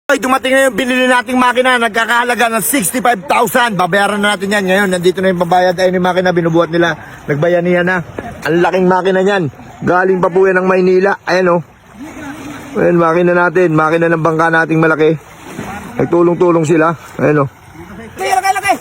Dumating na yung binili nating makina, nagkakahalaga ng 65,000. Babayaran na natin yan. Ngayon, nandito na yung babayad. Ayun yung makina, binubuhat nila. Nagbayanihan na. Ang laking makina yan. Galing pa po yan ng Maynila. Ayan o. Ayan, makina natin. Makina ng bangka nating malaki. Nagtulong-tulong sila. Ayan o. Laki!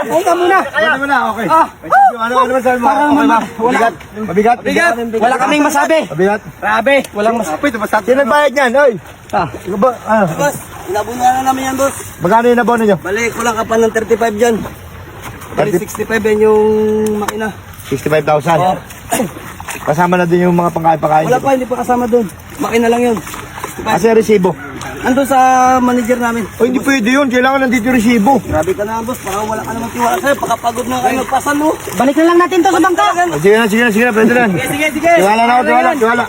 Ay ka muna! Ano na, okay. Ano man sabi mo? Parang Mabigat? Mabigat? Bigat! Wala kaming masabi! Mabigat? Grabe! Walang masabi! Sino nagbayad yan? Oy! Ikaw ba? Boss, inabunan na namin yan, boss. Magkano yung nabono nyo? Balik, walang kapan ng 35 dyan. Balik 65 yan yung makina. 65,000. Kasama na din yung mga pangkain-pangkain. Wala pa, hindi pa kasama doon. Makina lang yun. Kasi resibo. Andun sa manager namin. O hindi pwede yun. Kailangan nandito yung resibo. Grabe ka na, boss. Parang wala ka naman tiwala sa'yo. Pakapagod na kayo magpasan mo. Balik na lang natin to sa bangka. Sige na. Pwede na. Sige. Tiwala na ako, tiwala.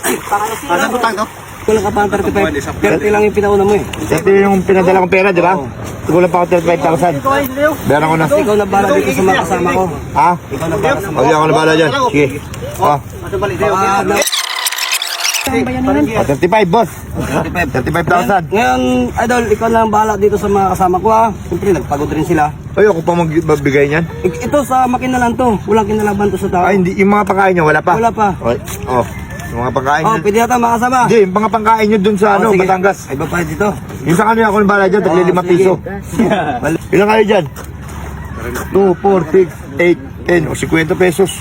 Asan po tanto? Kulang ka pa ng 35. 30 lang yung pinauna mo eh. Ito yung pinadala kong pera, di ba? Kulang pa ako 35,000. Bayaran ko na. Ikaw na bala dito sa mga kasama ko. Ha? Ikaw na bala sa mga Hindi ako na bahala dyan. Sige. baka 35, boss. 35,000. Ngayon, idol, ikaw na ang bahala dito sa mga kasama ko ha. Siyempre, nagpagod rin sila. Ay, ako pa magbigay niyan. Ito sa makina lang to. Walang kinalaban to sa tao. Ay, hindi. Yung mga pangkain nyo, wala pa? Wala pa. Oh. Yung mga pangkain nyo. Pwede natin makasama. Hindi, yung mga pangkain nyo dun sa Sige. Batangas. Ay, ba pa dito? Yung sa kanya, ako na bahala dyan. Tagli 5 sige. piso. Ilan kayo dyan? 2, 4, 6, 8, 10. O 50 pesos.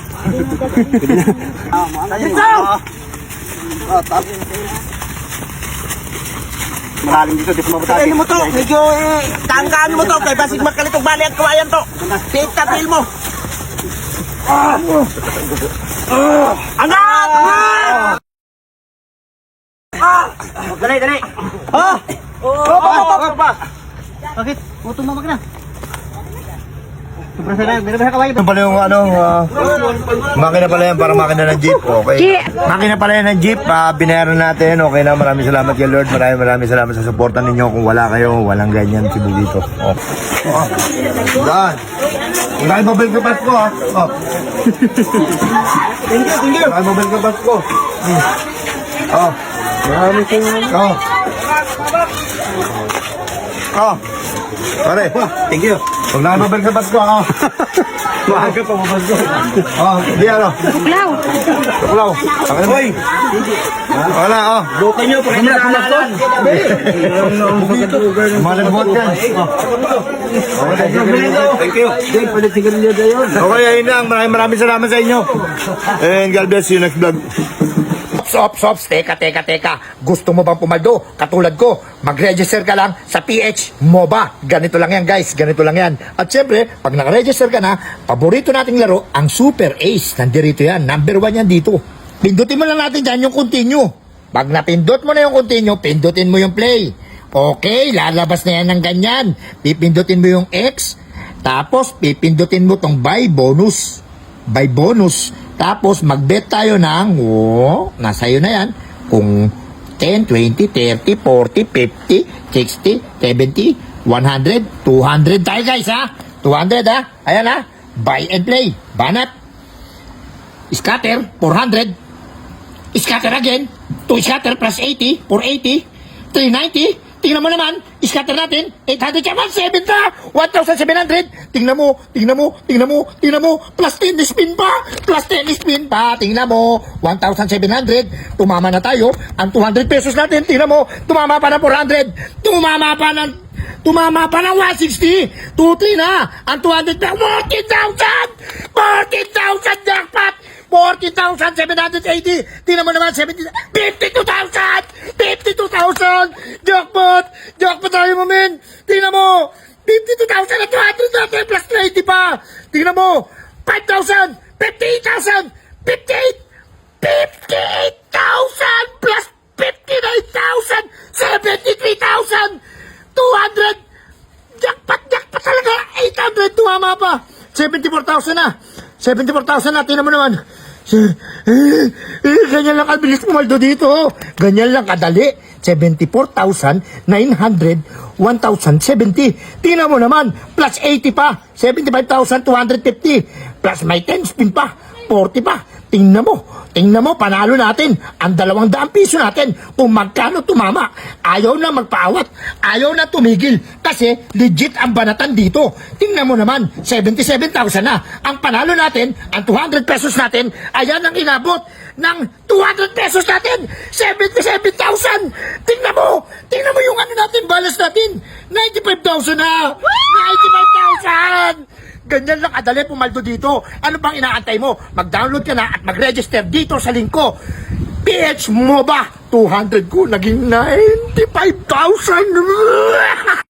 Malalim dito, di pa mabutati. Ano mo to? Medyo tanggaan mo to. Kaya basig magkalitong bali at kawayan to. Take tapil mo. Anak! Dali. Pa! Bakit? Utong mamag na. Ano pala yung makina pala yan, para makina ng jeep. Okay. Makina pala yan ng jeep, binayaran natin. Okay na, maraming salamat kay Lord. Maraming salamat sa suporta ninyo. Kung wala kayo, walang ganyan si dito. Dan. Ikay mobile ka Pasko ha. Thank you. Ikay mobile ka Pasko. Maraming salamat. Pare, Thank you. huwag na mabalik sa Pasko, Maaga pa mabasko. Hindi ano. Tuklaw. Hoy! Wala, Bukan nyo, pakita na nalan. Malagbot yan. Thank you. Dave, palit sigarilyo na yun. Okay, ayun lang. Maraming salamat sa inyo. And God bless you next vlog. Sops, teka. Gusto mo bang pumaldo? Katulad ko, mag-register ka lang sa PH MOBA. Ganito lang yan, guys. Ganito lang yan. At syempre, pag nag-register ka na, paborito nating laro, ang Super Ace. Nandirito yan. Number 1 yan dito. Pindutin mo lang natin dyan yung continue. Pag napindot mo na yung continue, pindutin mo yung play. Okay, lalabas na yan ng ganyan. Pipindutin mo yung X. Tapos, pipindutin mo tong buy bonus. Tapos, mag-bet tayo ng, nasa iyo na yan, kung 10, 20, 30, 40, 50, 60, 70, 100, 200 tayo guys ha. 200 ha. Ayan ha. Buy and play. Banat. Scatter, 400. Scatter again. 2 scatter plus 80, 480. 390. Tingnan mo naman, scatter natin, 800 naman, 1,700. Tingnan mo, plus 10 spin pa, tingnan mo, 1,700, tumama na tayo, ang 200 pesos natin, tingnan mo, tumama pa ng 400, tumama pa ng 160, 2-3 na, ang 200 na, 14,000 jackpot, 40,780. Tingnan mo naman, 52,000 jackpot tayo mo, men. Tingnan mo, 52,000 at 200 natin plus 90 pa. Tingnan mo, 5,000, 58,000, 58,000 plus 59,000, 73,000, 200. Jackpot talaga, 800, tumama pa. 74,000 na. 74,000 na, tingnan mo naman. Ganyan lang kabilis pumaldo dito. Ganyan lang kadali. 74,900, 1,070. Tingnan mo naman, plus 80 pa. 75,250. Plus may 10 spin pa. 40 pa. Tingnan mo, panalo natin ang 200 piso natin kung magkano tumama. Ayaw na magpaawat, ayaw na tumigil kasi legit ang banatan dito. Tingnan mo naman, 77,000 na. Ang panalo natin, ang 200 pesos natin, ayan ang inabot ng 200 pesos natin, 77,000. Tingnan mo yung ano natin, balas natin, 95,000 na. 95,000. Ganyan lang kadali pumaldo dito. Ano bang inaantay mo? Mag-download ka na at mag-register dito sa link ko. PH MOBA 200 ko naging 95,000.